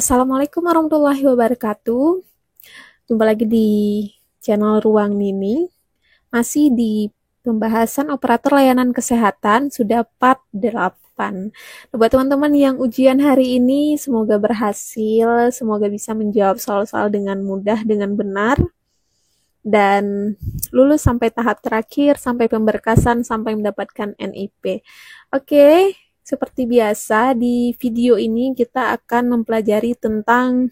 Assalamualaikum warahmatullahi wabarakatuh. Jumpa lagi di channel Ruang Nini. Masih di pembahasan operator layanan kesehatan sudah part 8. Nah, buat teman-teman yang ujian hari ini semoga berhasil, semoga bisa menjawab soal-soal dengan mudah, dengan benar, dan lulus sampai tahap terakhir, sampai pemberkasan, sampai mendapatkan NIP. Oke, seperti biasa di video ini kita akan mempelajari tentang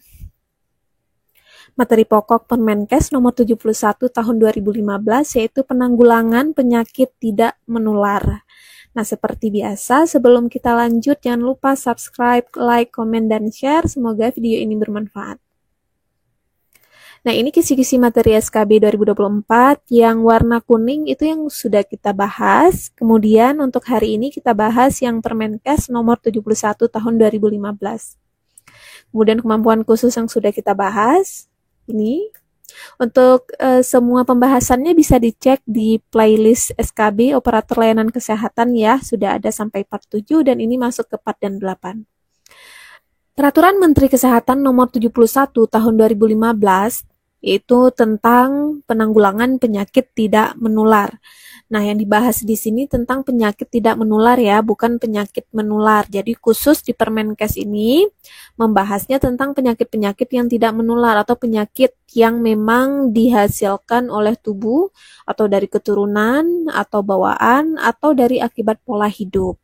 materi pokok Permenkes nomor 71 tahun 2015, yaitu penanggulangan penyakit tidak menular. Nah, seperti biasa, sebelum kita lanjut, jangan lupa subscribe, like, komen, dan share. Semoga video ini bermanfaat. Nah, ini kisi-kisi materi SKB 2024 yang warna kuning itu yang sudah kita bahas. Kemudian untuk hari ini kita bahas yang Permenkes nomor 71 tahun 2015. Kemudian kemampuan khusus yang sudah kita bahas. Ini untuk semua pembahasannya bisa dicek di playlist SKB operator layanan kesehatan ya, sudah ada sampai part 7 dan ini masuk ke part dan 8. Peraturan Menteri Kesehatan nomor 71 tahun 2015 yaitu tentang penanggulangan penyakit tidak menular. Nah, yang dibahas di sini tentang penyakit tidak menular ya, bukan penyakit menular. Jadi khusus di Permenkes ini membahasnya tentang penyakit-penyakit yang tidak menular atau penyakit yang memang dihasilkan oleh tubuh atau dari keturunan atau bawaan atau dari akibat pola hidup.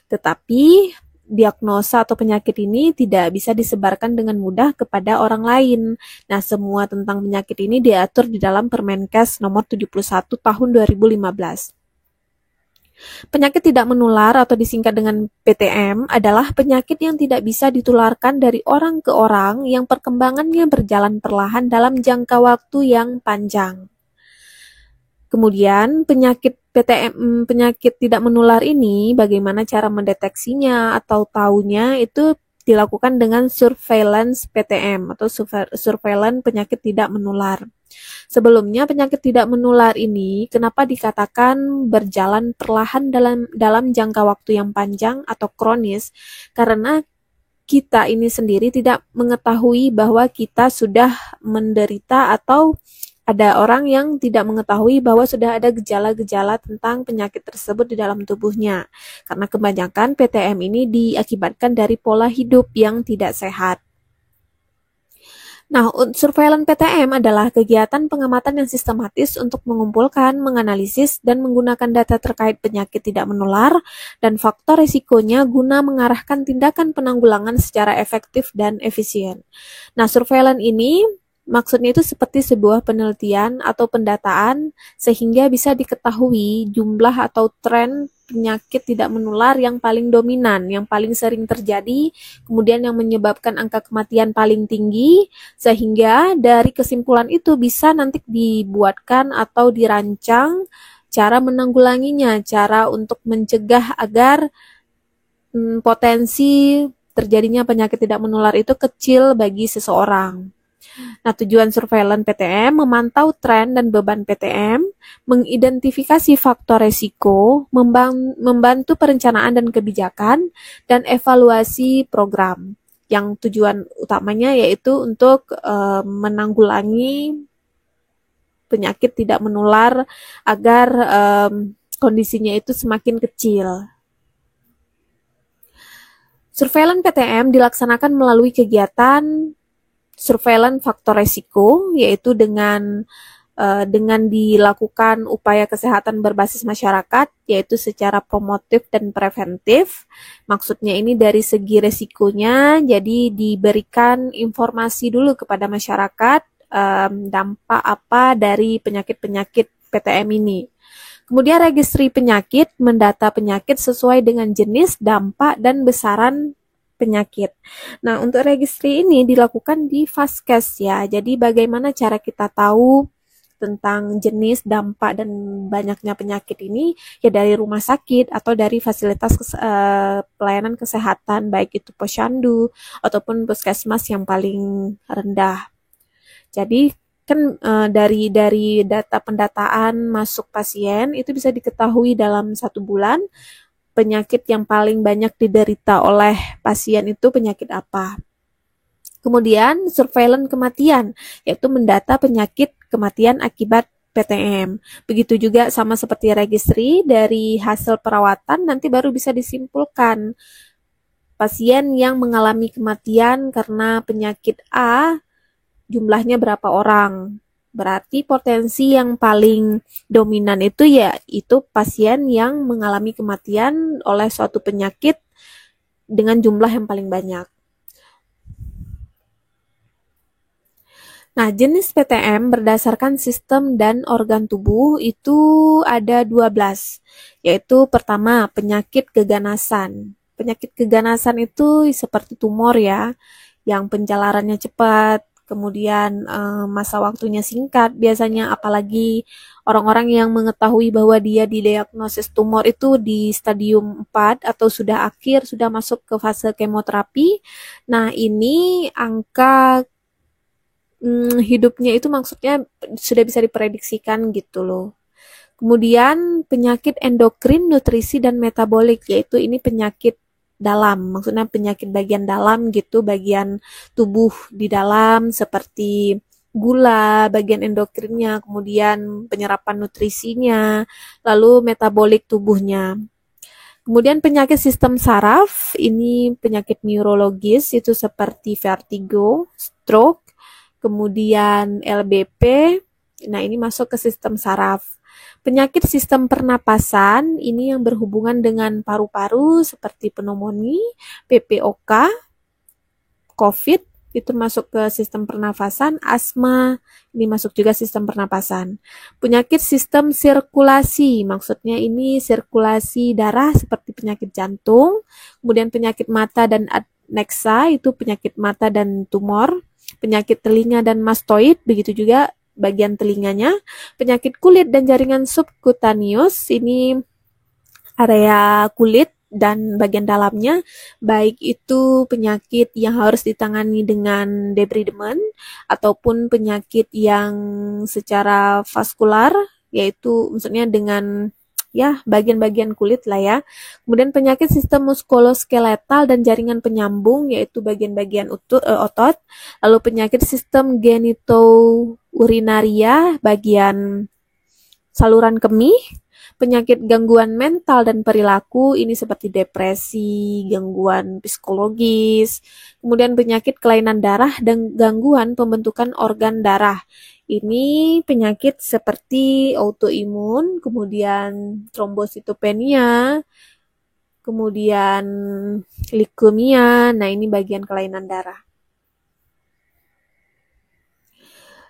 Tetapi diagnosa atau penyakit ini tidak bisa disebarkan dengan mudah kepada orang lain. Nah, semua tentang penyakit ini diatur di dalam Permenkes nomor 71 tahun 2015. Penyakit tidak menular atau disingkat dengan PTM adalah penyakit yang tidak bisa ditularkan dari orang ke orang yang perkembangannya berjalan perlahan dalam jangka waktu yang panjang. Kemudian penyakit PTM, penyakit tidak menular ini, bagaimana cara mendeteksinya atau taunya itu dilakukan dengan surveillance PTM atau surveillance penyakit tidak menular. Sebelumnya penyakit tidak menular ini kenapa dikatakan berjalan perlahan dalam jangka waktu yang panjang atau kronis? Karena kita ini sendiri tidak mengetahui bahwa kita sudah menderita atau ada orang yang tidak mengetahui bahwa sudah ada gejala-gejala tentang penyakit tersebut di dalam tubuhnya. Karena kebanyakan PTM ini diakibatkan dari pola hidup yang tidak sehat. Nah, surveillance PTM adalah kegiatan pengamatan yang sistematis untuk mengumpulkan, menganalisis, dan menggunakan data terkait penyakit tidak menular dan faktor risikonya guna mengarahkan tindakan penanggulangan secara efektif dan efisien. Nah, surveillance ini maksudnya itu seperti sebuah penelitian atau pendataan sehingga bisa diketahui jumlah atau tren penyakit tidak menular yang paling dominan, yang paling sering terjadi, kemudian yang menyebabkan angka kematian paling tinggi, sehingga dari kesimpulan itu bisa nanti dibuatkan atau dirancang cara menanggulanginya, cara untuk mencegah agar potensi terjadinya penyakit tidak menular itu kecil bagi seseorang. Nah, tujuan surveillance PTM memantau tren dan beban PTM, mengidentifikasi faktor resiko, membantu perencanaan dan kebijakan, dan evaluasi program. Yang tujuan utamanya yaitu untuk menanggulangi penyakit tidak menular agar kondisinya itu semakin kecil. Surveillance PTM dilaksanakan melalui kegiatan surveillance faktor resiko, yaitu dengan dilakukan upaya kesehatan berbasis masyarakat, yaitu secara promotif dan preventif. Maksudnya ini dari segi resikonya, jadi diberikan informasi dulu kepada masyarakat dampak apa dari penyakit-penyakit PTM ini. Kemudian registri penyakit, mendata penyakit sesuai dengan jenis, dampak, dan besaran penyakit. Nah, untuk registri ini dilakukan di Vaskes ya. Jadi bagaimana cara kita tahu tentang jenis, dampak, dan banyaknya penyakit ini ya dari rumah sakit atau dari fasilitas pelayanan kesehatan baik itu posyandu ataupun puskesmas yang paling rendah. Jadi kan dari data pendataan masuk pasien itu bisa diketahui dalam 1 bulan penyakit yang paling banyak diderita oleh pasien itu penyakit apa. Kemudian surveillance kematian, yaitu mendata penyakit kematian akibat PTM. Begitu juga sama seperti registry, dari hasil perawatan nanti baru bisa disimpulkan pasien yang mengalami kematian karena penyakit A jumlahnya berapa orang. Berarti potensi yang paling dominan itu ya itu pasien yang mengalami kematian oleh suatu penyakit dengan jumlah yang paling banyak. Nah, jenis PTM berdasarkan sistem dan organ tubuh itu ada 12, yaitu pertama penyakit keganasan. Penyakit keganasan itu seperti tumor ya, yang pencalarannya cepat, kemudian masa waktunya singkat biasanya, apalagi orang-orang yang mengetahui bahwa dia didiagnosis tumor itu di stadium 4 atau sudah akhir, sudah masuk ke fase kemoterapi. Nah, ini angka hidupnya itu maksudnya sudah bisa diprediksikan gitu loh. Kemudian penyakit endokrin, nutrisi, dan metabolik, yaitu ini penyakit dalam, maksudnya penyakit bagian dalam gitu, bagian tubuh di dalam seperti gula, bagian endokrinnya, kemudian penyerapan nutrisinya, lalu metabolik tubuhnya. Kemudian penyakit sistem saraf, ini penyakit neurologis itu seperti vertigo, stroke, kemudian LBP. Nah, ini masuk ke sistem saraf. Penyakit sistem pernapasan, ini yang berhubungan dengan paru-paru seperti pneumonia, PPOK, COVID, itu masuk ke sistem pernafasan, asma, ini masuk juga sistem pernapasan. Penyakit sistem sirkulasi, maksudnya ini sirkulasi darah seperti penyakit jantung, kemudian penyakit mata dan adnexa, itu penyakit mata dan tumor, penyakit telinga dan mastoid, begitu juga bagian telinganya, penyakit kulit dan jaringan subkutaneus, ini area kulit dan bagian dalamnya, baik itu penyakit yang harus ditangani dengan debridement ataupun penyakit yang secara vaskular, yaitu maksudnya dengan ya bagian-bagian kulit lah ya. Kemudian penyakit sistem muskuloskeletal dan jaringan penyambung, yaitu bagian-bagian otot. Lalu penyakit sistem genitourinaria, bagian saluran kemih. Penyakit gangguan mental dan perilaku, ini seperti depresi, gangguan psikologis, kemudian penyakit kelainan darah dan gangguan pembentukan organ darah. Ini penyakit seperti autoimun, kemudian trombositopenia, kemudian leukemia. Nah, ini bagian kelainan darah.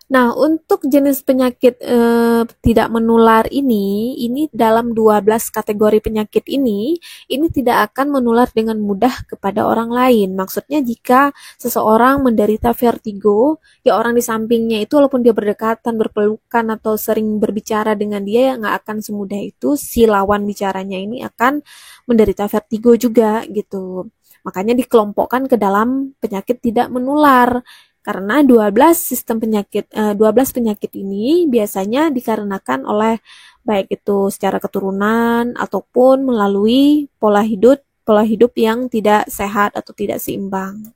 Nah, untuk jenis penyakit tidak menular ini dalam 12 kategori penyakit ini tidak akan menular dengan mudah kepada orang lain. Maksudnya jika seseorang menderita vertigo, ya orang di sampingnya itu walaupun dia berdekatan, berpelukan, atau sering berbicara dengan dia, ya nggak akan semudah itu si lawan bicaranya ini akan menderita vertigo juga gitu. Makanya dikelompokkan ke dalam penyakit tidak menular. Karena 12 penyakit ini biasanya dikarenakan oleh baik itu secara keturunan ataupun melalui pola hidup yang tidak sehat atau tidak seimbang.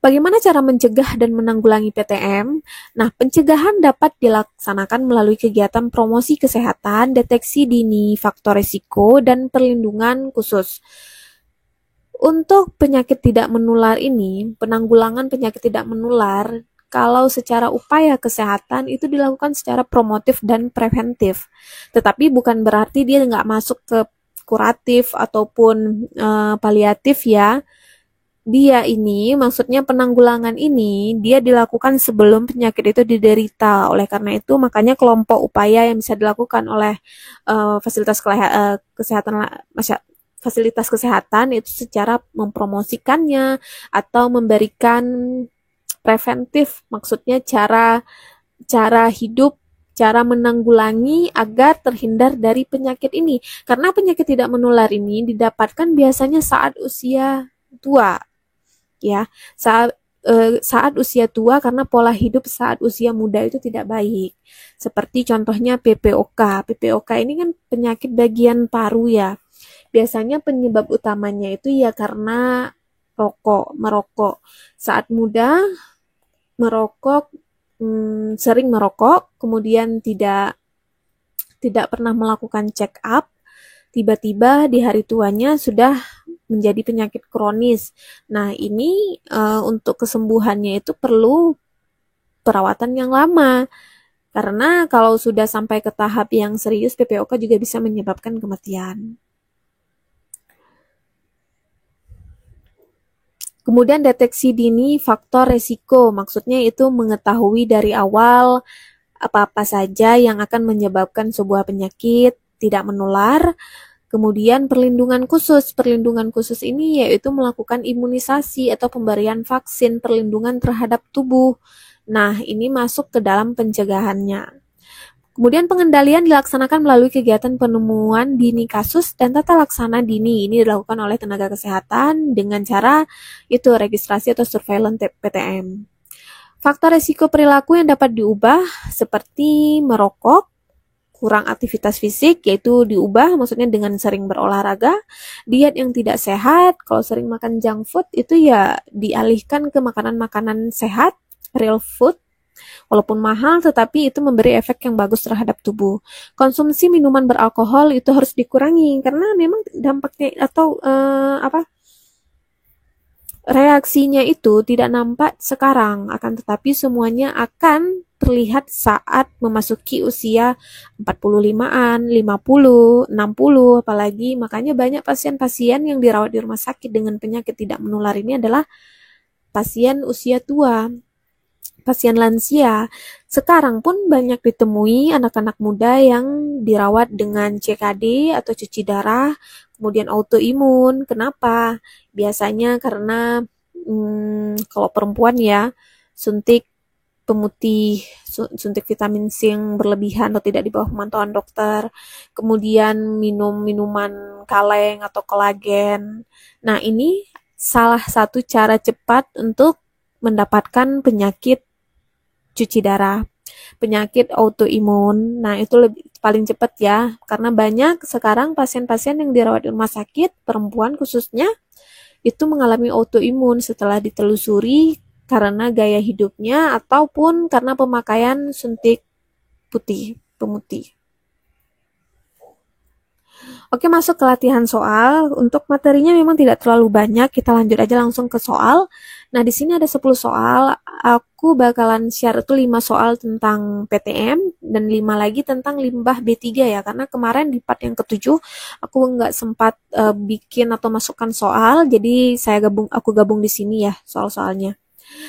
Bagaimana cara mencegah dan menanggulangi PTM? Nah, pencegahan dapat dilaksanakan melalui kegiatan promosi kesehatan, deteksi dini faktor risiko, dan perlindungan khusus. Untuk penyakit tidak menular ini, penanggulangan penyakit tidak menular, kalau secara upaya kesehatan itu dilakukan secara promotif dan preventif. Tetapi bukan berarti dia nggak masuk ke kuratif ataupun paliatif ya. Dia ini, maksudnya penanggulangan ini, dia dilakukan sebelum penyakit itu diderita. Oleh karena itu, makanya kelompok upaya yang bisa dilakukan oleh fasilitas kesehatan fasilitas kesehatan itu secara mempromosikannya atau memberikan preventif, maksudnya cara hidup, cara menanggulangi agar terhindar dari penyakit ini. Karena penyakit tidak menular ini didapatkan biasanya saat usia tua, ya, saat usia tua karena pola hidup saat usia muda itu tidak baik. Seperti contohnya PPOK. PPOK ini kan penyakit bagian paru ya. Biasanya penyebab utamanya itu ya karena merokok. Saat muda merokok, sering merokok, kemudian tidak pernah melakukan check up, tiba-tiba di hari tuanya sudah menjadi penyakit kronis. Nah, ini untuk kesembuhannya itu perlu perawatan yang lama. Karena kalau sudah sampai ke tahap yang serius, PPOK juga bisa menyebabkan kematian. Kemudian deteksi dini faktor resiko, maksudnya itu mengetahui dari awal apa-apa saja yang akan menyebabkan sebuah penyakit tidak menular. Kemudian perlindungan khusus ini yaitu melakukan imunisasi atau pemberian vaksin perlindungan terhadap tubuh. Nah, ini masuk ke dalam pencegahannya. Kemudian pengendalian dilaksanakan melalui kegiatan penemuan dini kasus dan tata laksana dini. Ini dilakukan oleh tenaga kesehatan dengan cara itu registrasi atau surveillance PTM. Faktor risiko perilaku yang dapat diubah seperti merokok, kurang aktivitas fisik, yaitu diubah maksudnya dengan sering berolahraga, diet yang tidak sehat, kalau sering makan junk food itu ya dialihkan ke makanan-makanan sehat, real food, walaupun mahal tetapi itu memberi efek yang bagus terhadap tubuh. Konsumsi minuman beralkohol itu harus dikurangi karena memang dampaknya atau reaksinya itu tidak nampak sekarang, akan tetapi semuanya akan terlihat saat memasuki usia 45-an, 50, 60, apalagi makanya banyak pasien-pasien yang dirawat di rumah sakit dengan penyakit tidak menular ini adalah pasien usia tua, pasien lansia. Sekarang pun banyak ditemui anak-anak muda yang dirawat dengan CKD atau cuci darah, kemudian autoimun. Kenapa? Biasanya karena kalau perempuan ya, suntik pemutih, suntik vitamin C yang berlebihan atau tidak di bawah pemantauan dokter, kemudian minum minuman kaleng atau kolagen. Nah, ini salah satu cara cepat untuk mendapatkan penyakit cuci darah, penyakit autoimun. Nah, itu paling cepat ya, karena banyak sekarang pasien-pasien yang dirawat di rumah sakit, perempuan khususnya, itu mengalami autoimun setelah ditelusuri karena gaya hidupnya ataupun karena pemakaian suntik pemutih. Oke, masuk ke latihan soal. Untuk materinya memang tidak terlalu banyak, kita lanjut aja langsung ke soal. Nah, di sini ada 10 soal. Aku bakalan share itu 5 soal tentang PTM dan 5 lagi tentang limbah B3 ya, karena kemarin di part yang ke-7 aku nggak sempat bikin atau masukkan soal, jadi aku gabung di sini ya soal-soalnya.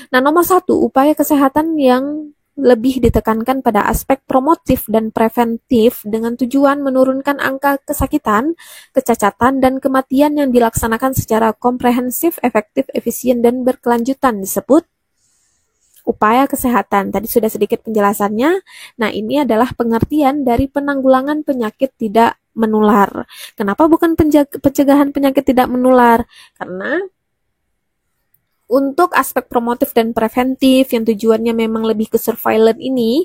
Nah, nomor 1, upaya kesehatan yang lebih ditekankan pada aspek promotif dan preventif dengan tujuan menurunkan angka kesakitan, kecacatan, dan kematian yang dilaksanakan secara komprehensif, efektif, efisien, dan berkelanjutan disebut upaya kesehatan. Tadi sudah sedikit penjelasannya. Nah, ini adalah pengertian dari penanggulangan penyakit tidak menular. Kenapa bukan pencegahan penyakit tidak menular? Karena untuk aspek promotif dan preventif yang tujuannya memang lebih ke surveillance ini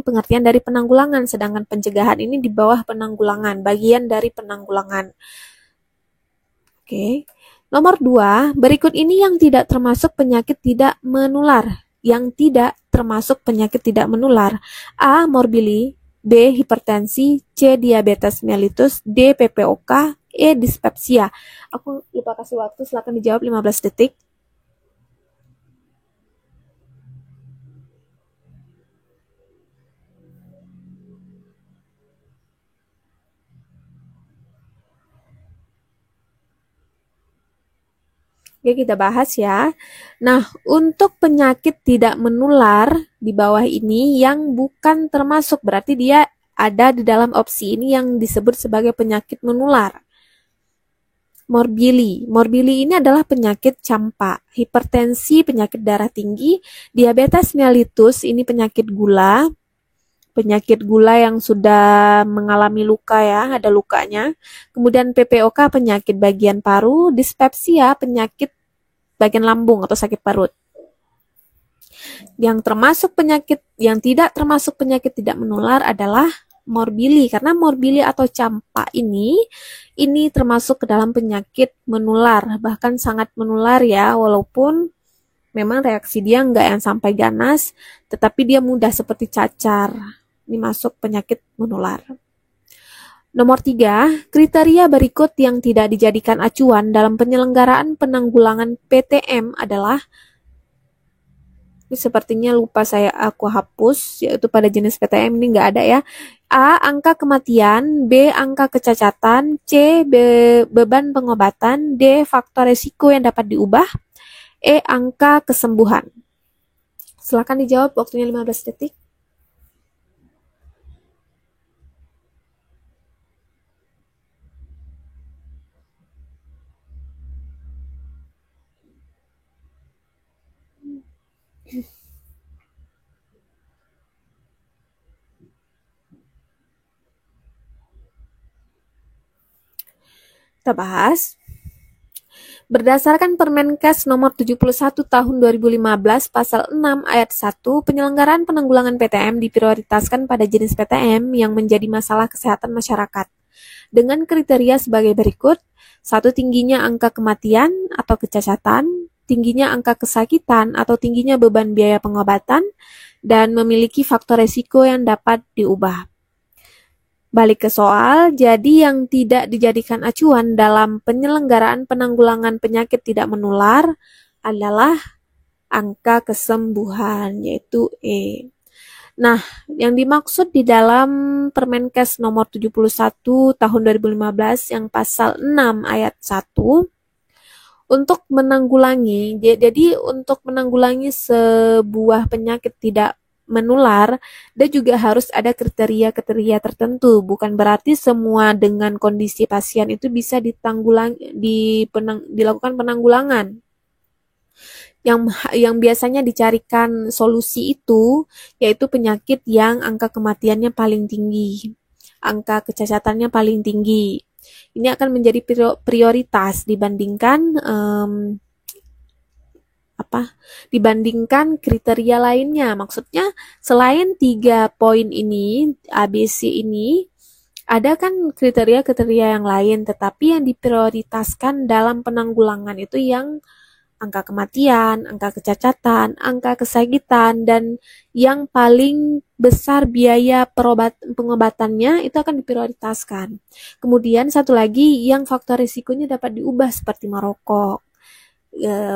pengertian dari penanggulangan, sedangkan pencegahan ini di bawah penanggulangan, bagian dari penanggulangan. Oke. Nomor 2, berikut ini yang tidak termasuk penyakit tidak menular. Yang tidak termasuk penyakit tidak menular. A. Morbili, B. Hipertensi, C. Diabetes mellitus, D. PPOK, E. Dispepsia. Aku lupa kasih waktu, silakan dijawab 15 detik. Oke, kita bahas ya. Nah, untuk penyakit tidak menular di bawah ini yang bukan termasuk, berarti dia ada di dalam opsi ini yang disebut sebagai penyakit menular. Morbili. Morbili ini adalah penyakit campak, hipertensi, penyakit darah tinggi, diabetes mellitus, ini penyakit gula yang sudah mengalami luka ya, ada lukanya. Kemudian PPOK, penyakit bagian paru, dispepsia, penyakit bagian lambung atau sakit parut. Yang tidak termasuk penyakit tidak menular adalah morbili, karena morbili atau campak ini termasuk ke dalam penyakit menular, bahkan sangat menular ya, walaupun memang reaksi dia nggak yang sampai ganas, tetapi dia mudah seperti cacar. Ini masuk penyakit menular. Nomor 3, kriteria berikut yang tidak dijadikan acuan dalam penyelenggaraan penanggulangan PTM adalah, ini sepertinya lupa aku hapus, yaitu pada jenis PTM ini nggak ada ya. A. Angka kematian, B. Angka kecacatan, C. Beban pengobatan, D. Faktor resiko yang dapat diubah, E. Angka kesembuhan. Silakan dijawab, waktunya 15 detik. Kita bahas. Berdasarkan Permenkes nomor 71 tahun 2015 pasal 6 ayat 1, penyelenggaraan penanggulangan PTM diprioritaskan pada jenis PTM yang menjadi masalah kesehatan masyarakat dengan kriteria sebagai berikut: 1. Tingginya angka kematian atau kecacatan, tingginya angka kesakitan atau tingginya beban biaya pengobatan, dan memiliki faktor resiko yang dapat diubah. Balik ke soal, jadi yang tidak dijadikan acuan dalam penyelenggaraan penanggulangan penyakit tidak menular adalah angka kesembuhan, yaitu E. Nah, yang dimaksud di dalam Permenkes nomor 71 tahun 2015 yang pasal 6 ayat 1, untuk menanggulangi, jadi untuk menanggulangi sebuah penyakit tidak menular, dia juga harus ada kriteria-kriteria tertentu. Bukan berarti semua dengan kondisi pasien itu bisa dilakukan penanggulangan. Yang biasanya dicarikan solusi itu yaitu penyakit yang angka kematiannya paling tinggi, angka kecacatannya paling tinggi. Ini akan menjadi prioritas dibandingkan dibandingkan kriteria lainnya. Maksudnya selain 3 poin ini, ABC ini, ada kan kriteria-kriteria yang lain, tetapi yang diprioritaskan dalam penanggulangan itu yang angka kematian, angka kecacatan, angka kesakitan, dan yang paling besar biaya pengobatannya itu akan diprioritaskan. Kemudian satu lagi yang faktor risikonya dapat diubah seperti merokok,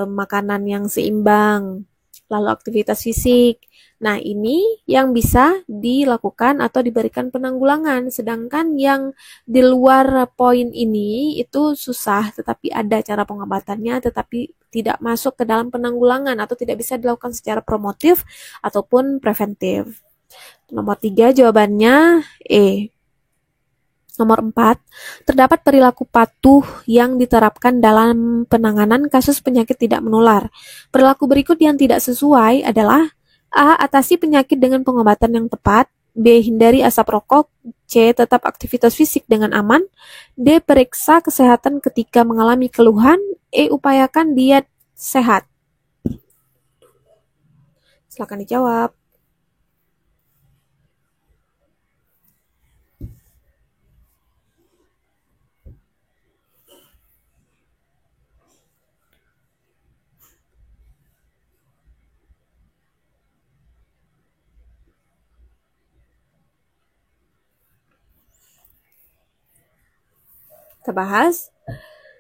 makanan yang seimbang, lalu aktivitas fisik. Nah, ini yang bisa dilakukan atau diberikan penanggulangan. Sedangkan yang di luar poin ini itu susah, tetapi ada cara pengobatannya, tetapi tidak masuk ke dalam penanggulangan atau tidak bisa dilakukan secara promotif ataupun preventif. Nomor 3 jawabannya E. Nomor 4, terdapat perilaku patuh yang diterapkan dalam penanganan kasus penyakit tidak menular. Perilaku berikut yang tidak sesuai adalah: A. Atasi penyakit dengan pengobatan yang tepat, B. Hindari asap rokok, C. Tetap aktivitas fisik dengan aman, D. Periksa kesehatan ketika mengalami keluhan, E. Upayakan diet sehat. Silakan dijawab. Kita bahas.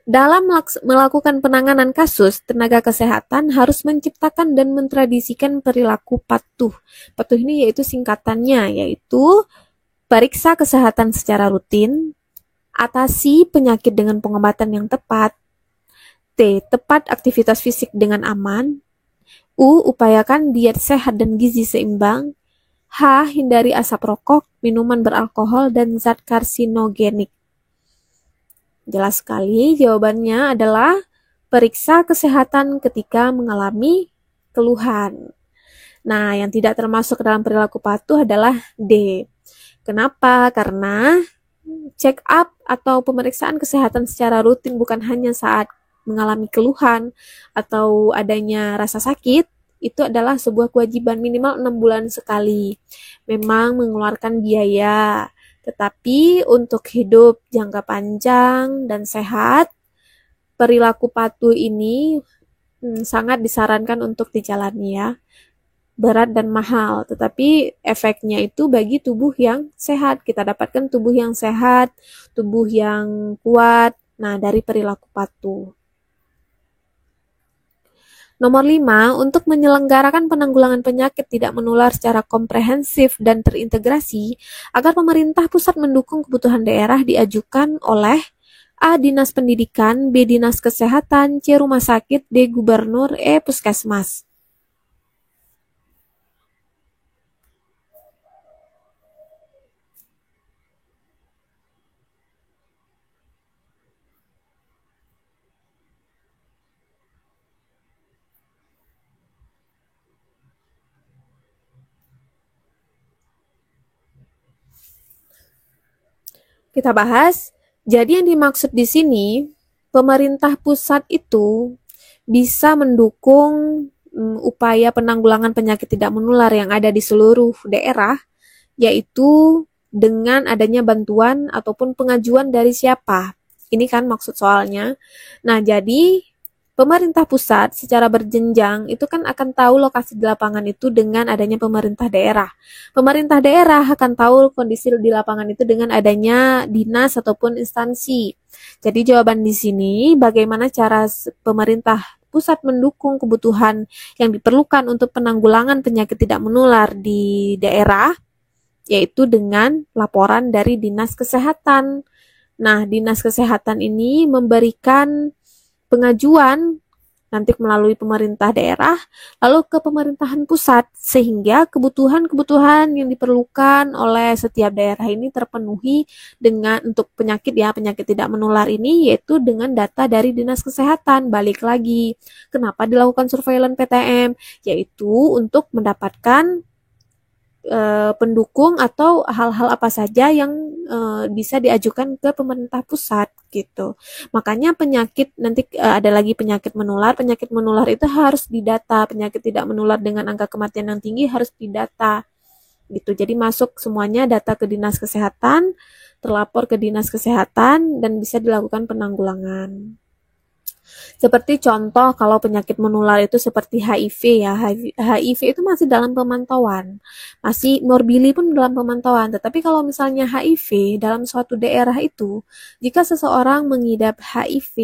Dalam melakukan penanganan kasus, tenaga kesehatan harus menciptakan dan mentradisikan perilaku patuh. Patuh ini yaitu singkatannya, yaitu periksa kesehatan secara rutin, atasi penyakit dengan pengobatan yang tepat, T. Tepat aktivitas fisik dengan aman, U. Upayakan diet sehat dan gizi seimbang, H. Hindari asap rokok, minuman beralkohol, dan zat karsinogenik. Jelas sekali, jawabannya adalah periksa kesehatan ketika mengalami keluhan. Nah, yang tidak termasuk dalam perilaku patuh adalah D. Kenapa? Karena check up atau pemeriksaan kesehatan secara rutin bukan hanya saat mengalami keluhan atau adanya rasa sakit, itu adalah sebuah kewajiban minimal 6 bulan sekali. Memang mengeluarkan biaya, Tetapi untuk hidup jangka panjang dan sehat, perilaku patuh ini sangat disarankan untuk dijalani ya. Berat dan mahal, tetapi efeknya itu bagi tubuh yang sehat. Kita dapatkan tubuh yang sehat, tubuh yang kuat, nah dari perilaku patuh. Nomor 5, untuk menyelenggarakan penanggulangan penyakit tidak menular secara komprehensif dan terintegrasi, agar pemerintah pusat mendukung kebutuhan daerah diajukan oleh A. Dinas Pendidikan, B. Dinas Kesehatan, C. Rumah Sakit, D. Gubernur, E. Puskesmas. Kita bahas. Jadi yang dimaksud di sini, pemerintah pusat itu bisa mendukung upaya penanggulangan penyakit tidak menular yang ada di seluruh daerah, yaitu dengan adanya bantuan ataupun pengajuan dari siapa. Ini kan maksud soalnya. Nah, jadi pemerintah pusat secara berjenjang itu kan akan tahu lokasi di lapangan itu dengan adanya pemerintah daerah. Pemerintah daerah akan tahu kondisi di lapangan itu dengan adanya dinas ataupun instansi. Jadi jawaban di sini bagaimana cara pemerintah pusat mendukung kebutuhan yang diperlukan untuk penanggulangan penyakit tidak menular di daerah, yaitu dengan laporan dari Dinas Kesehatan. Nah, Dinas Kesehatan ini memberikan pengajuan nanti melalui pemerintah daerah, lalu ke pemerintahan pusat, sehingga kebutuhan-kebutuhan yang diperlukan oleh setiap daerah ini terpenuhi dengan untuk penyakit tidak menular ini, yaitu dengan data dari Dinas Kesehatan. Balik lagi, kenapa dilakukan surveillance PTM? Yaitu untuk mendapatkan pendukung atau hal-hal apa saja yang bisa diajukan ke pemerintah pusat gitu. Makanya penyakit nanti ada lagi penyakit menular. Penyakit menular itu harus didata. Penyakit tidak menular dengan angka kematian yang tinggi harus didata gitu. Jadi masuk semuanya data ke Dinas Kesehatan, terlapor ke Dinas Kesehatan dan bisa dilakukan penanggulangan. Seperti contoh kalau penyakit menular itu seperti HIV ya. HIV itu masih dalam pemantauan. Masih morbili pun dalam pemantauan. Tetapi kalau misalnya HIV dalam suatu daerah itu, jika seseorang mengidap HIV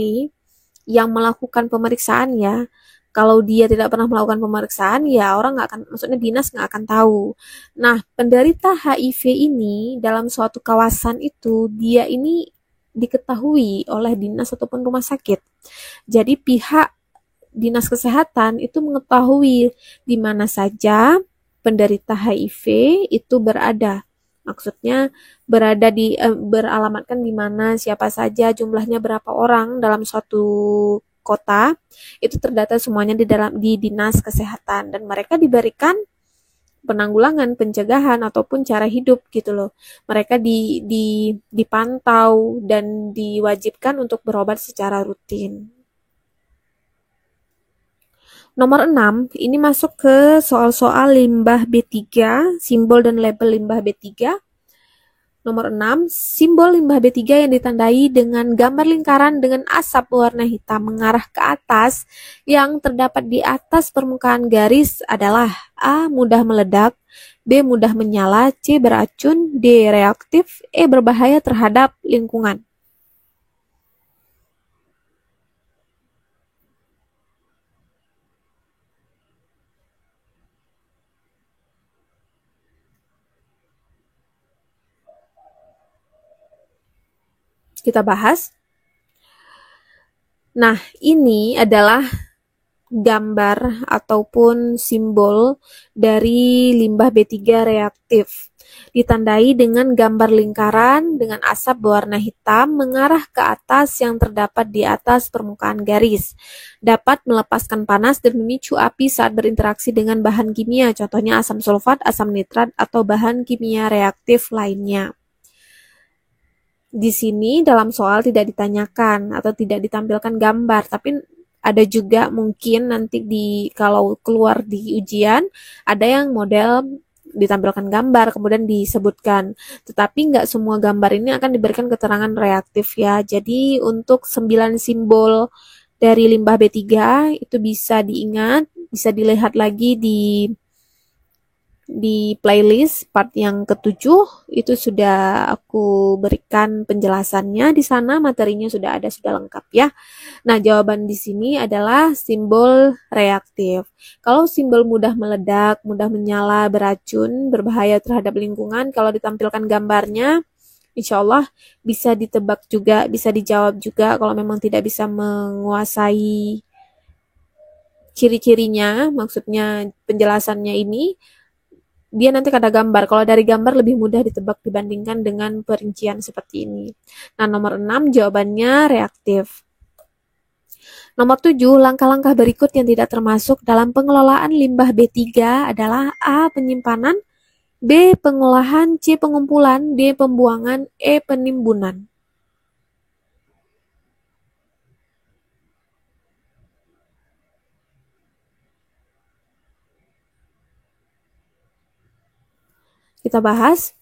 yang melakukan pemeriksaan ya, kalau dia tidak pernah melakukan pemeriksaan, ya orang nggak akan, maksudnya dinas nggak akan tahu. Nah, penderita HIV ini dalam suatu kawasan itu, dia ini diketahui oleh dinas ataupun rumah sakit. Jadi pihak dinas kesehatan itu mengetahui di mana saja penderita HIV itu berada. Maksudnya beralamatkan di mana, siapa saja, jumlahnya berapa orang dalam suatu kota, itu terdata semuanya di dinas kesehatan dan mereka diberikan penanggulangan, pencegahan ataupun cara hidup gitu loh. Mereka dipantau dan diwajibkan untuk berobat secara rutin. Nomor 6, ini masuk ke soal-soal limbah B3, simbol dan label limbah B3. Nomor 6, simbol limbah B3 yang ditandai dengan gambar lingkaran dengan asap warna hitam mengarah ke atas yang terdapat di atas permukaan garis adalah A. Mudah meledak, B. Mudah menyala, C. Beracun, D. Reaktif, E. Berbahaya terhadap lingkungan. Kita bahas. Nah, ini adalah gambar ataupun simbol dari limbah B3 reaktif. Ditandai dengan gambar lingkaran dengan asap berwarna hitam mengarah ke atas yang terdapat di atas permukaan garis. Dapat melepaskan panas dan memicu api saat berinteraksi dengan bahan kimia, contohnya asam sulfat, asam nitrat, atau bahan kimia reaktif lainnya. Di sini dalam soal tidak ditanyakan atau tidak ditampilkan gambar, tapi ada juga mungkin nanti kalau keluar di ujian ada yang model ditampilkan gambar, kemudian disebutkan. Tetapi nggak semua gambar ini akan diberikan keterangan reaktif ya. Jadi untuk 9 simbol dari limbah B3 itu bisa diingat, bisa dilihat lagi di playlist part yang ketujuh. Itu sudah aku berikan penjelasannya di sana, materinya sudah ada, sudah lengkap ya. Nah, jawaban di sini adalah simbol reaktif. Kalau simbol mudah meledak, mudah menyala, beracun, berbahaya terhadap lingkungan, kalau ditampilkan gambarnya, insya Allah bisa ditebak juga, bisa dijawab juga kalau memang tidak bisa menguasai ciri-cirinya, maksudnya penjelasannya ini, dia nanti ada gambar. Kalau dari gambar lebih mudah ditebak dibandingkan dengan perincian seperti ini. Nah, nomor 6 jawabannya reaktif. Nomor 7, langkah-langkah berikut yang tidak termasuk dalam pengelolaan limbah B3 adalah A. Penyimpanan, B. Pengolahan, C. Pengumpulan, D. Pembuangan, E. Penimbunan. Kita bahas.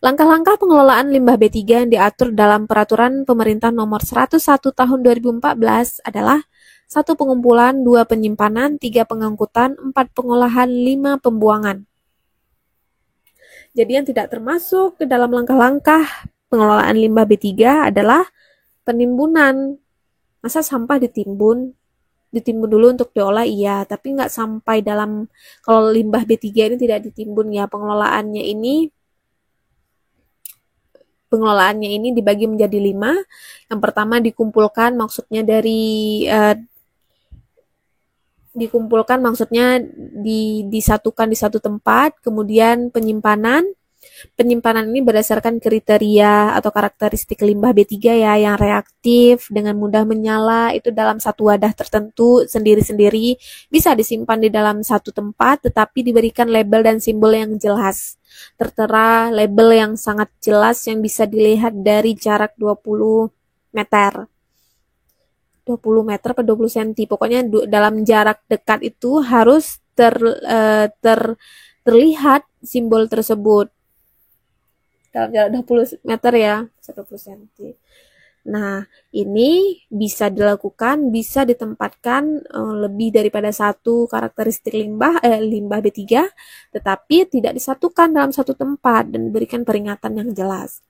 Langkah-langkah pengelolaan limbah B3 yang diatur dalam Peraturan Pemerintah Nomor 101 Tahun 2014 adalah 1. Pengumpulan, 2. Penyimpanan, 3. Pengangkutan, 4. Pengolahan, 5. Pembuangan. Jadi yang tidak termasuk ke dalam langkah-langkah pengelolaan limbah B3 adalah penimbunan. Masa sampah ditimbun? Ditimbun dulu untuk diolah, iya, tapi nggak sampai dalam, kalau limbah B3 ini tidak ditimbun ya, pengelolaannya ini dibagi menjadi 5. Yang pertama dikumpulkan, maksudnya dikumpulkan maksudnya disatukan di satu tempat. Kemudian penyimpanan ini berdasarkan kriteria atau karakteristik limbah B3 ya, yang reaktif, dengan mudah menyala, itu dalam satu wadah tertentu sendiri-sendiri, bisa disimpan di dalam satu tempat, tetapi diberikan label dan simbol yang jelas. Tertera label yang sangat jelas yang bisa dilihat dari jarak 20 meter. 20 meter per 20 cm. Pokoknya dalam jarak dekat itu harus terlihat simbol tersebut. Dalam jarak 20 meter ya, 20 cm. Nah, ini bisa dilakukan, bisa ditempatkan lebih daripada satu karakteristik limbah B3, tetapi tidak disatukan dalam satu tempat dan diberikan peringatan yang jelas.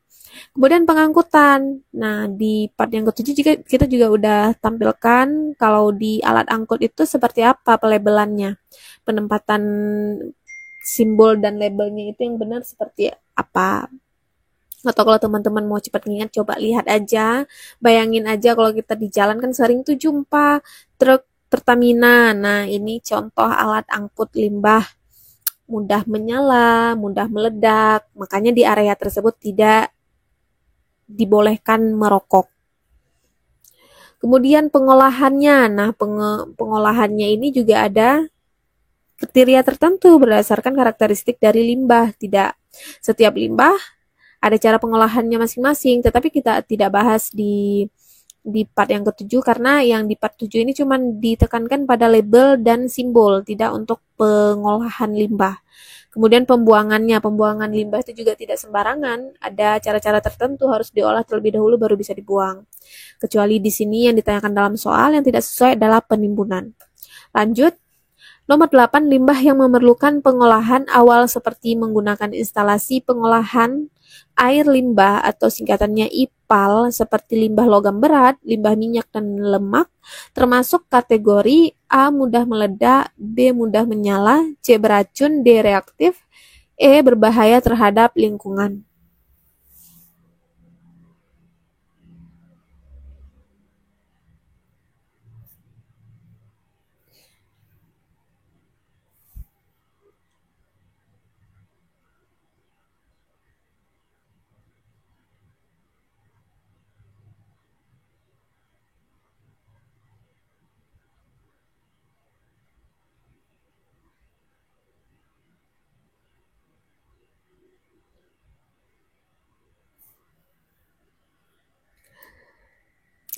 Kemudian pengangkutan. Nah, di part yang ketujuh kita juga udah tampilkan kalau di alat angkut itu seperti apa pelabelannya. Penempatan simbol dan labelnya itu yang benar seperti apa. Atau kalau teman-teman mau cepat ingat, coba lihat aja. Bayangin aja kalau kita di jalan kan sering tuh jumpa truk Pertamina. Nah, ini contoh alat angkut limbah. Mudah menyala, mudah meledak. Makanya di area tersebut tidak dibolehkan merokok. Kemudian pengolahannya. Nah, pengolahannya ini juga ada kriteria tertentu berdasarkan karakteristik dari limbah. Tidak setiap limbah ada cara pengolahannya masing-masing, tetapi kita tidak bahas di part yang ketujuh, karena yang di part 7 ini cuma ditekankan pada label dan simbol, tidak untuk pengolahan limbah. Kemudian pembuangan limbah itu juga tidak sembarangan, ada cara-cara tertentu, harus diolah terlebih dahulu baru bisa dibuang. Kecuali di sini yang ditanyakan dalam soal yang tidak sesuai adalah penimbunan. Lanjut. Nomor 8, limbah yang memerlukan pengolahan awal seperti menggunakan instalasi pengolahan air limbah atau singkatannya IPAL, seperti limbah logam berat, limbah minyak dan lemak, termasuk kategori A. Mudah meledak, B. Mudah menyala, C. Beracun, D. Reaktif, E. Berbahaya terhadap lingkungan.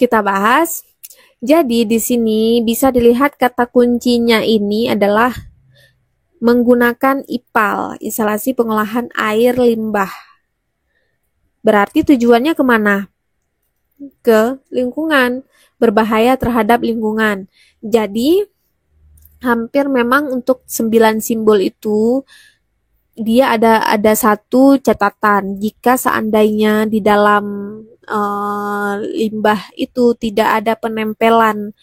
Kita bahas. Jadi di sini bisa dilihat kata kuncinya ini adalah menggunakan IPAL, instalasi pengolahan air limbah. Berarti tujuannya kemana? Ke lingkungan, berbahaya terhadap lingkungan. Jadi, hampir memang untuk 9 simbol itu, dia ada satu catatan. Jika seandainya di dalam limbah itu tidak ada penempelan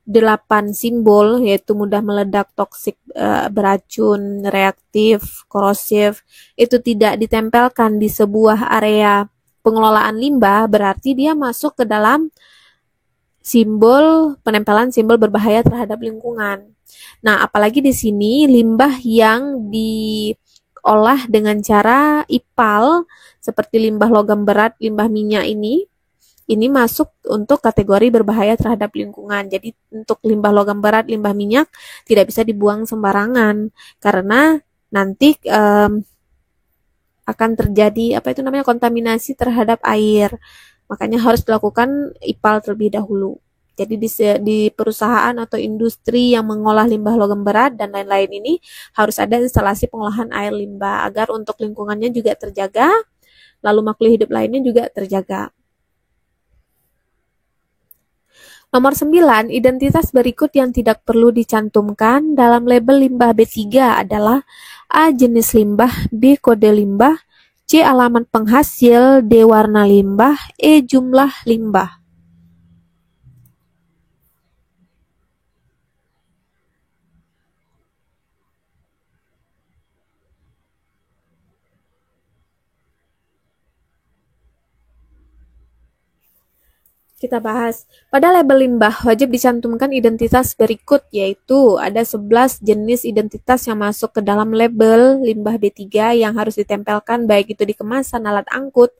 8 simbol, yaitu mudah meledak, toksik, beracun, reaktif, korosif, itu tidak ditempelkan di sebuah area pengelolaan limbah, berarti dia masuk ke dalam simbol penempelan simbol berbahaya terhadap lingkungan. Nah, apalagi di sini limbah yang diolah dengan cara IPAL seperti limbah logam berat, limbah minyak ini masuk untuk kategori berbahaya terhadap lingkungan. Jadi untuk limbah logam berat, limbah minyak tidak bisa dibuang sembarangan karena nanti akan terjadi kontaminasi terhadap air. Makanya harus dilakukan IPAL terlebih dahulu. Jadi di perusahaan atau industri yang mengolah limbah logam berat dan lain-lain ini harus ada instalasi pengolahan air limbah agar untuk lingkungannya juga terjaga, lalu makhluk hidup lainnya juga terjaga. Nomor 9, identitas berikut yang tidak perlu dicantumkan dalam label limbah B3 adalah A. Jenis limbah, B. Kode limbah, C. Alamat penghasil, D. Warna limbah, E. Jumlah limbah. Kita bahas. Pada label limbah, wajib dicantumkan identitas berikut, yaitu ada 11 jenis identitas yang masuk ke dalam label limbah B3 yang harus ditempelkan baik itu di kemasan alat angkut,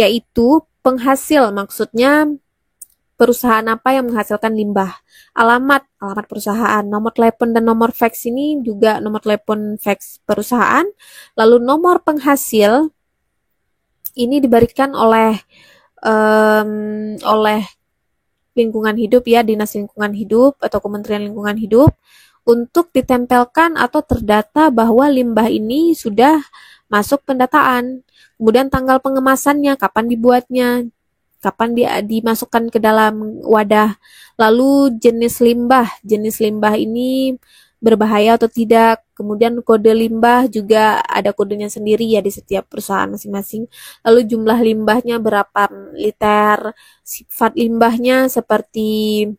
yaitu penghasil, maksudnya perusahaan apa yang menghasilkan limbah. Alamat perusahaan, nomor telepon dan nomor fax ini juga nomor telepon fax perusahaan. Lalu nomor penghasil ini diberikan oleh lingkungan hidup ya, Dinas Lingkungan Hidup atau Kementerian Lingkungan Hidup untuk ditempelkan atau terdata bahwa limbah ini sudah masuk pendataan. Kemudian tanggal pengemasannya, kapan dibuatnya, kapan dimasukkan ke dalam wadah. Lalu jenis limbah ini berbahaya atau tidak. Kemudian kode limbah juga ada kodenya sendiri ya di setiap perusahaan masing-masing. Lalu jumlah limbahnya berapa liter, sifat limbahnya seperti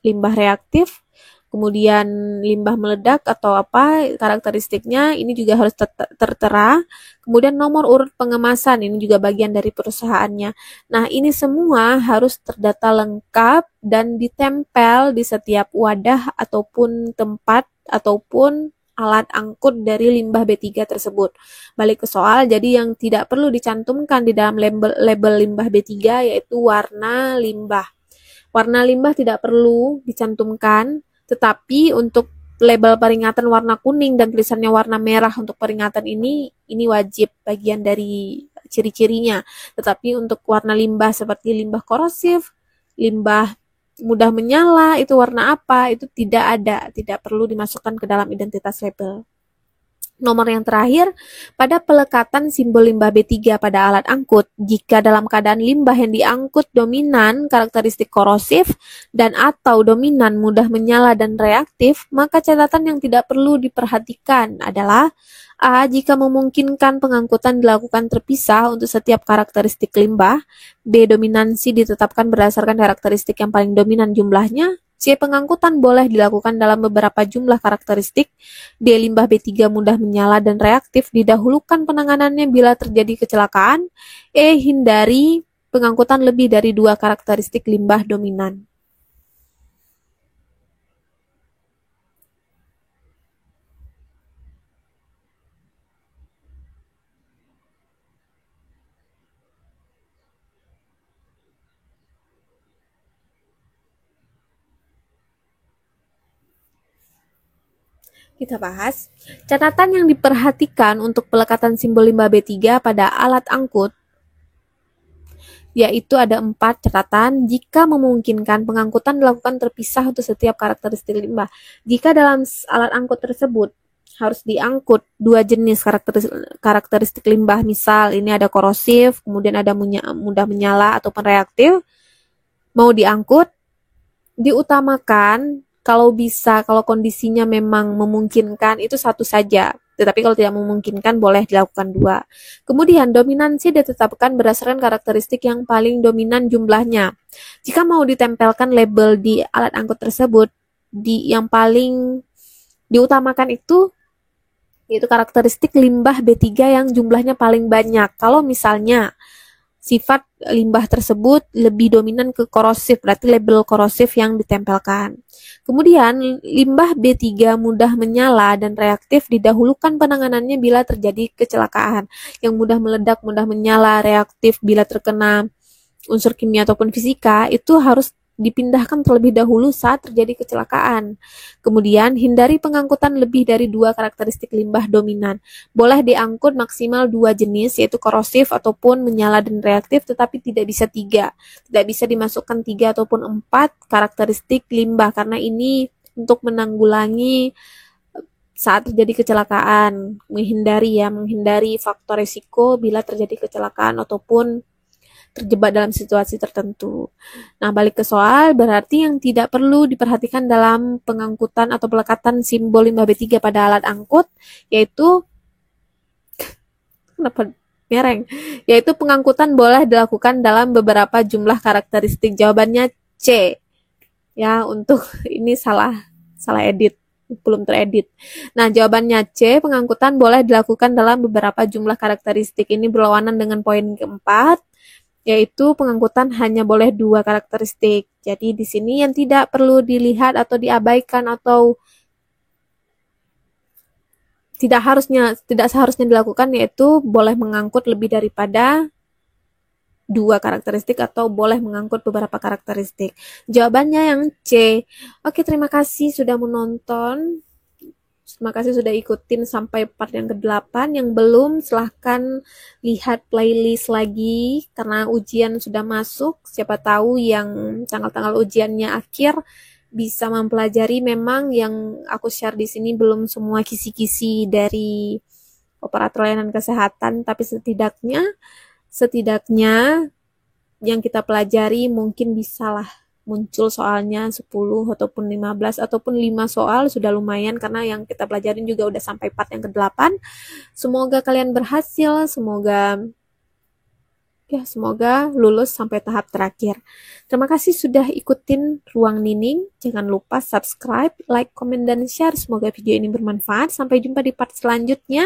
limbah reaktif, kemudian limbah meledak atau apa karakteristiknya, ini juga harus tertera. Kemudian nomor urut pengemasan, ini juga bagian dari perusahaannya. Nah, ini semua harus terdata lengkap dan ditempel di setiap wadah ataupun tempat ataupun alat angkut dari limbah B3 tersebut. Balik ke soal, jadi yang tidak perlu dicantumkan di dalam label limbah B3 yaitu warna limbah. Warna limbah tidak perlu dicantumkan, tetapi untuk label peringatan warna kuning dan tulisannya warna merah untuk peringatan ini wajib bagian dari ciri-cirinya. Tetapi untuk warna limbah seperti limbah korosif, limbah mudah menyala, itu warna apa, itu tidak ada, tidak perlu dimasukkan ke dalam identitas label. Nomor yang terakhir, pada pelekatan simbol limbah B3 pada alat angkut, jika dalam keadaan limbah yang diangkut dominan karakteristik korosif dan atau dominan mudah menyala dan reaktif, maka catatan yang tidak perlu diperhatikan adalah A. Jika memungkinkan pengangkutan dilakukan terpisah untuk setiap karakteristik limbah, B. Dominansi ditetapkan berdasarkan karakteristik yang paling dominan jumlahnya, C. Pengangkutan boleh dilakukan dalam beberapa jumlah karakteristik. D. Limbah B3 mudah menyala dan reaktif, didahulukan penanganannya bila terjadi kecelakaan. E. Hindari pengangkutan lebih dari 2 karakteristik limbah dominan. Kita bahas, catatan yang diperhatikan untuk pelekatan simbol limbah B3 pada alat angkut. yaitu ada 4 catatan. Jika memungkinkan, pengangkutan dilakukan terpisah untuk setiap karakteristik limbah. Jika dalam alat angkut tersebut harus diangkut 2 jenis karakteristik limbah, misal ini ada korosif, kemudian ada mudah menyala ataupun reaktif, mau diangkut, diutamakan kalau bisa, kalau kondisinya memang memungkinkan, itu satu saja. Tetapi kalau tidak memungkinkan, boleh dilakukan 2. Kemudian, dominansi ditetapkan berdasarkan karakteristik yang paling dominan jumlahnya. Jika mau ditempelkan label di alat angkut tersebut, yang paling diutamakan itu yaitu karakteristik limbah B3 yang jumlahnya paling banyak. Kalau misalnya sifat limbah tersebut lebih dominan ke korosif, berarti label korosif yang ditempelkan. Kemudian, limbah B3 mudah menyala dan reaktif didahulukan penanganannya bila terjadi kecelakaan. Yang mudah meledak, mudah menyala, reaktif bila terkena unsur kimia ataupun fisika, itu harus dipindahkan terlebih dahulu saat terjadi kecelakaan. Kemudian, hindari pengangkutan lebih dari 2 karakteristik limbah dominan. Boleh diangkut maksimal 2 jenis, yaitu korosif ataupun menyala dan reaktif, tetapi tidak bisa 3. Tidak bisa dimasukkan 3 ataupun 4 karakteristik limbah, karena ini untuk menanggulangi saat terjadi kecelakaan, menghindari faktor risiko bila terjadi kecelakaan ataupun terjebak dalam situasi tertentu. Nah, balik ke soal, berarti yang tidak perlu diperhatikan dalam pengangkutan atau pelekatan simbol limbah B3 pada alat angkut, yaitu kenapa mereng? Yaitu pengangkutan boleh dilakukan dalam beberapa jumlah karakteristik. Jawabannya C. Ya, untuk ini salah edit, belum teredit. Nah, jawabannya C, pengangkutan boleh dilakukan dalam beberapa jumlah karakteristik. Ini berlawanan dengan poin keempat, yaitu pengangkutan hanya boleh 2 karakteristik. Jadi di sini yang tidak perlu dilihat atau diabaikan atau tidak seharusnya dilakukan, yaitu boleh mengangkut lebih daripada 2 karakteristik atau boleh mengangkut beberapa karakteristik. Jawabannya yang C. Oke, terima kasih sudah menonton. Terima kasih sudah ikutin sampai part yang ke-8. Yang belum, silahkan lihat playlist lagi karena ujian sudah masuk. Siapa tahu yang tanggal-tanggal ujiannya akhir bisa mempelajari. Memang yang aku share di sini belum semua kisi-kisi dari operator layanan kesehatan, tapi setidaknya yang kita pelajari mungkin bisalah muncul soalnya 10 ataupun 15 ataupun 5 soal, sudah lumayan karena yang kita pelajarin juga udah sampai part yang ke-8. Semoga kalian berhasil, semoga lulus sampai tahap terakhir. Terima kasih sudah ikutin Ruang Nining. Jangan lupa subscribe, like, komen, dan share. Semoga video ini bermanfaat. Sampai jumpa di part selanjutnya.